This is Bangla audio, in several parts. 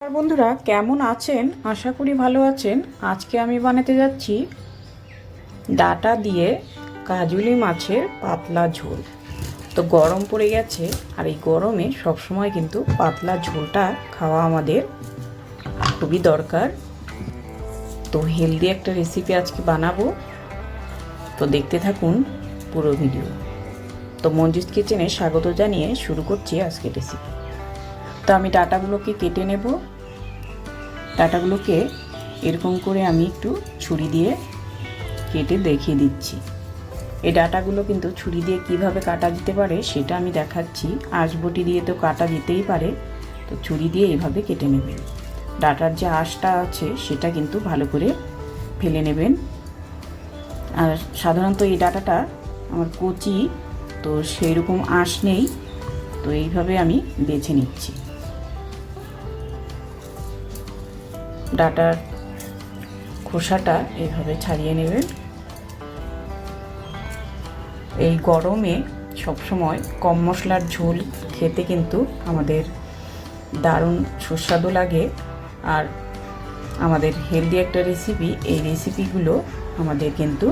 আর বন্ধুরা কেমন আছেন? আশা করি ভালো আছেন। আজকে আমি বানাতে যাচ্ছি ডাঁটা দিয়ে কাজুলি মাছের পাতলা ঝোল। তো গরম পড়ে গেছে, আর এই গরমে সবসময় কিন্তু পাতলা ঝোলটা খাওয়া আমাদের খুবই দরকার। তো হেলদি একটা রেসিপি আজকে বানাবো, তো দেখতে থাকুন পুরো ভিডিও। তো মঞ্জিত কিচেনে স্বাগত জানিয়ে শুরু করছি আজকের রেসিপি। তো আমি ডাঁটাগুলোকে কেটে নেব। ডাঁটাগুলোকে এরকম করে আমি একটু ছুরি দিয়ে কেটে দেখিয়ে দিচ্ছি। এই ডাঁটাগুলো কিন্তু ছুরি দিয়ে কিভাবে কাটা যেতে পারে সেটা আমি দেখাচ্ছি। আঁশবটি দিয়ে তো কাটা যেতেই পারে, তো ছুরি দিয়ে এইভাবে কেটে নেবেন। ডাঁটার যে আঁশটা আছে সেটা কিন্তু ভালো করে ফেলে নেবেন। আর সাধারণত এই ডাঁটাটা আমার কচি, তো সেই রকম আঁশ নেই, তো এইভাবে আমি বেছে নিচ্ছি। ডাঁটার খোসাটা এইভাবে ছাড়িয়ে নেবেন। এই গরমে সবসময় কম মশলার ঝোল খেতে কিন্তু আমাদের দারুণ সুস্বাদু লাগে, আর আমাদের হেলদি একটা রেসিপি। এই রেসিপিগুলো আমাদের কিন্তু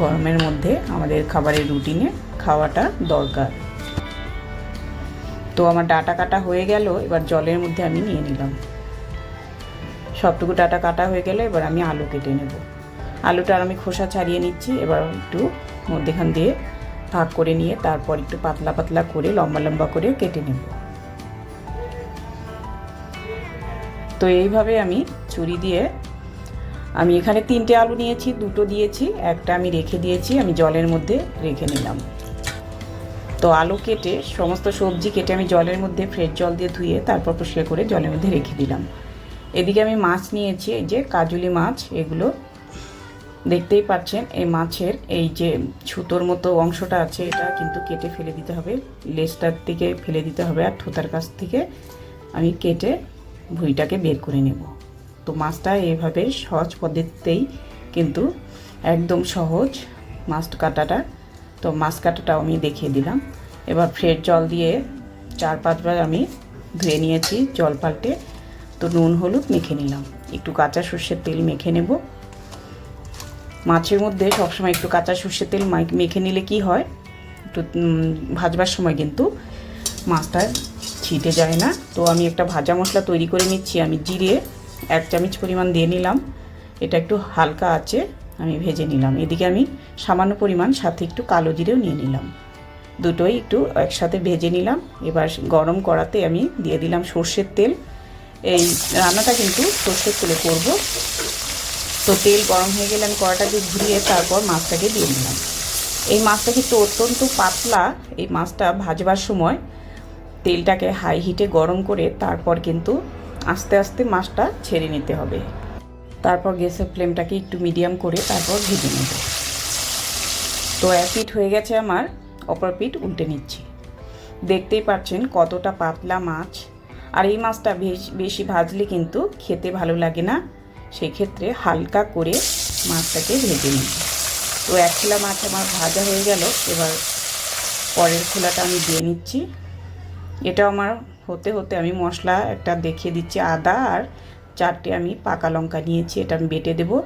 গরমের মধ্যে আমাদের খাবারের রুটিনে খাওয়াটা দরকার। তো আমার ডাঁটা কাটা হয়ে গেল, এবার জলের মধ্যে আমি নিয়ে নিলাম। সবটুকু ডাঁটা কাটা হয়ে গেলে এবার আমি আলু কেটে নেব। আলুটার আমি খোসা ছাড়িয়ে নিচ্ছি। এবার একটু মধ্যেখান দিয়ে ভাগ করে নিয়ে তারপর একটু পাতলা পাতলা করে লম্বা লম্বা করে কেটে নেব। তো এইভাবে আমি ছুরি দিয়ে, আমি এখানে 3টে আলু নিয়েছি, 2টো দিয়েছি, একটা আমি রেখে দিয়েছি, আমি জলের মধ্যে রেখে নিলাম। তো আলু কেটে সমস্ত সবজি কেটে আমি জলের মধ্যে ফ্রেশ জল দিয়ে ধুয়ে তারপর পরিষ্কার করে জলের মধ্যে রেখে দিলাম। এদিকে আমি মাছ নিয়েছি, এই যে কাজুলি মাছ, এগুলো দেখতেই পাচ্ছেন। এই মাছের এই যে ছুতোর মতো অংশটা আছে এটা কিন্তু কেটে ফেলে দিতে হবে, লেজটার থেকে ফেলে দিতে হবে, আর থোতার কাছ থেকে আমি কেটে ভুঁড়িটাকে বের করে নেব। তো মাছটা এইভাবে সহজ পদ্ধতিতেই কিন্তু একদম সহজ মাছ কাটাটা। তো মাছ কাটাটাও আমি দেখিয়ে দিলাম। এবার ফ্রেশ জল দিয়ে 4-5 বার আমি ধুয়ে নিয়েছি জল পাল্টে। তো নুন হলুদ মেখে নিলাম, একটু কাঁচা সর্ষের তেল মেখে নেব। মাছের মধ্যে সবসময় একটু কাঁচা সর্ষের তেল মেখে নিলে কি হয়, একটু ভাজবার সময় কিন্তু মাছটা ছিটে যায় না। তো আমি একটা ভাজা মশলা তৈরি করে নিচ্ছি। আমি জিরে 1 চামচ পরিমাণ দিয়ে নিলাম, এটা একটু হালকা আছে আমি ভেজে নিলাম। এদিকে আমি সামান্য পরিমাণ সাথে একটু কালো জিরেও নিয়ে নিলাম, দুটোই একটু একসাথে ভেজে নিলাম। এবার গরম কড়াতে আমি দিয়ে দিলাম সর্ষের তেল। এই রান্নাটা কিন্তু সর্ষের তেলে করব। তো তেল গরম হয়ে গেলে আমি কড়াটাকে ঘুরিয়ে তারপর মাছটাকে দিয়ে দিলাম। এই মাছটা কিন্তু অত্যন্ত পাতলা। এই মাছটা ভাজবার সময় তেলটাকে হাই হিটে গরম করে তারপর কিন্তু আস্তে আস্তে মাছটা ছেড়ে নিতে হবে। তারপর গ্যাসের ফ্লেমটাকে একটু মিডিয়াম করে তারপর ভেজে নেব। তো এক পিঠ হয়ে গেছে আমার, অপর পিঠ উল্টে নিচ্ছি। দেখতেই পাচ্ছেন কতটা পাতলা মাছ, আর এই মাছটা বেশি ভাজলে কিন্তু খেতে ভালো লাগে না, সেক্ষেত্রে হালকা করে মাছটাকে ভেজে নিই। তো এক খোলা মাছ আমার ভাজা হয়ে গেল। এবার পরের খোলাটা আমি দিয়ে নিচ্ছি। এটা আমার হতে হতে আমি মশলা একটা দেখিয়ে দিচ্ছি। আদা আর 4টে আমি পাকা লঙ্কা নিয়েছি, এটা আমি বেটে দেবো।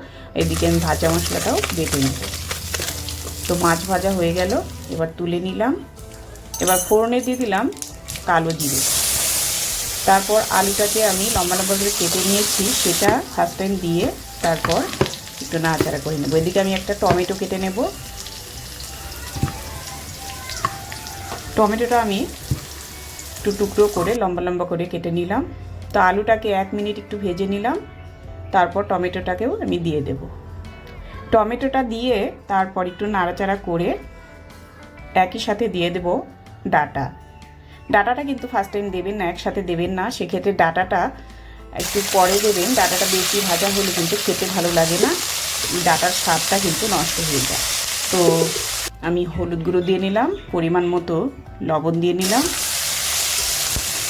এদিকে আমি ভাজা মশলাটাও বেটে নেব। তো মাছ ভাজা হয়ে গেল, এবার তুলে নিলাম। এবার ফোড়নে দিয়ে দিলাম কালো জিরে। তারপর আলুটাকে আমি লম্বা লম্বা করে কেটে নিয়েছি, সেটা ফার্স্ট টাইম দিয়ে তারপর একটু নাড়াচাড়া করে নেব। এদিকে আমি একটা টমেটো কেটে নেব। টমেটোটা আমি একটু টুকরো করে লম্বা লম্বা করে কেটে নিলাম। তো আলুটাকে 1 মিনিট একটু ভেজে নিলাম, তারপর টমেটোটাকেও আমি দিয়ে দেব। টমেটোটা দিয়ে তারপর একটু নাড়াচাড়া করে একই সাথে দিয়ে দেব ডাঁটা। ডাঁটাটা কিন্তু ফার্স্ট টাইম দেবেন না, একসাথে দেবেন না, সেক্ষেত্রে ডাঁটাটা একটু পরে দেবেন। ডাঁটাটা বেশি ভাজা হলে কিন্তু খেতে ভালো লাগে না, ডাঁটার স্বাদটা কিন্তু নষ্ট হয়ে যায়। তো আমি হলুদ গুঁড়ো দিয়ে নিলাম, পরিমাণ মতো লবণ দিয়ে নিলাম।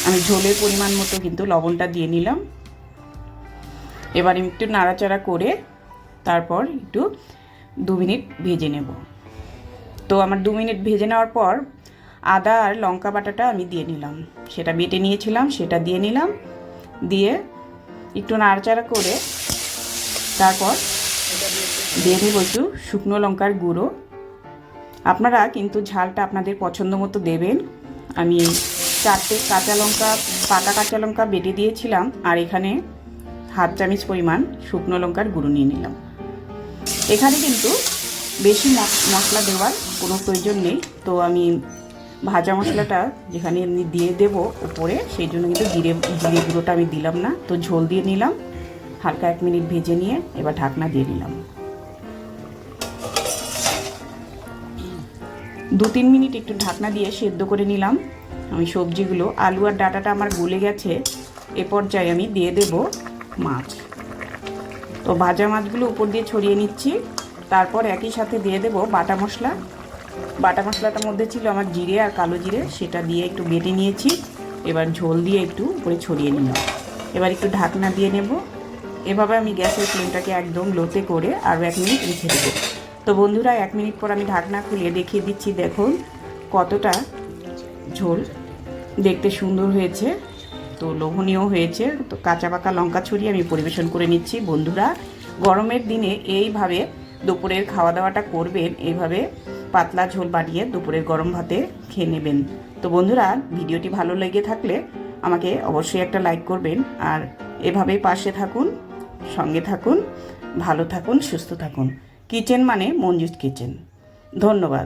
আমি ঝোলের পরিমাণ মতো কিন্তু লবণটা দিয়ে নিলাম। এবার একটু নাড়াচাড়া করে তারপর একটু 2 মিনিট ভেজে নেব। তো আমার 2 মিনিট ভেজে নেওয়ার পর আদা আর লঙ্কা বাটাটা আমি দিয়ে নিলাম, সেটা বেটে নিয়েছিলাম সেটা দিয়ে নিলাম। দিয়ে একটু নাড়াচাড়া করে তারপর দিয়ে দেবো একটু শুকনো লঙ্কার গুঁড়ো। আপনারা কিন্তু ঝালটা আপনাদের পছন্দ মতো দেবেন। আমি 4টে কাঁচা লঙ্কা, পাকা কাঁচা লঙ্কা বেটে দিয়েছিলাম, আর এখানে হাফ চামচ পরিমাণ শুকনো লঙ্কার গুঁড়ো নিয়ে নিলাম। এখানে কিন্তু বেশি মশলা দেওয়ার কোনো প্রয়োজন নেই, তো আমি ভাজা মশলাটা যেখানে এমনি দিয়ে দেবো উপরে, সেই জন্য কিন্তু জিরে গুঁড়োটা আমি দিলাম না। তো ঝোল দিয়ে নিলাম, হালকা 1 মিনিট ভেজে নিয়ে এবার ঢাকনা দিয়ে দিলাম। 2-3 মিনিট একটু ঢাকনা দিয়ে সেদ্ধ করে নিলাম আমি সবজিগুলো। আলু আর ডাঁটাটা আমার গলে গেছে। এ পর্যায়ে আমি দিয়ে দেব মাছ। তো ভাজা মাছগুলো উপর দিয়ে ছড়িয়ে নিচ্ছি। তারপর একই সাথে দিয়ে দেব বাটা মশলা। বাটা মশলাটার মধ্যে ছিল আমার জিরে আর কালো জিরে, সেটা দিয়ে একটু বেটে নিয়েছি। এবার ঝোল দিয়ে একটু উপরে ছড়িয়ে নিলাম। এবার একটু ঢাকনা দিয়ে নেব। এভাবে আমি গ্যাসের ফ্লেমটাকে একদম লোতে করে আরও 1 মিনিট রেখে দেবো। তো বন্ধুরা 1 মিনিট পর আমি ঢাকনা খুলে দেখিয়ে দিচ্ছি, দেখুন কতটা ঝোল, দেখতে সুন্দর হয়েছে, তো লোভনীয় হয়েছে। তো কাঁচা পাকা লঙ্কা ছড়িয়ে আমি পরিবেশন করে নিচ্ছি। বন্ধুরা গরমের দিনে এইভাবে দুপুরের খাওয়া দাওয়াটা করবেন, এইভাবে পাতলা ঝোল বানিয়ে দুপুরের গরম ভাতে খেয়ে নেবেন। তো বন্ধুরা ভিডিওটি ভালো লেগে থাকলে আমাকে অবশ্যই একটা লাইক করবেন, আর এভাবেই পাশে থাকুন, সঙ্গে থাকুন, ভালো থাকুন, সুস্থ থাকুন। কিচেন মানে মঞ্জুস কিচেন। ধন্যবাদ।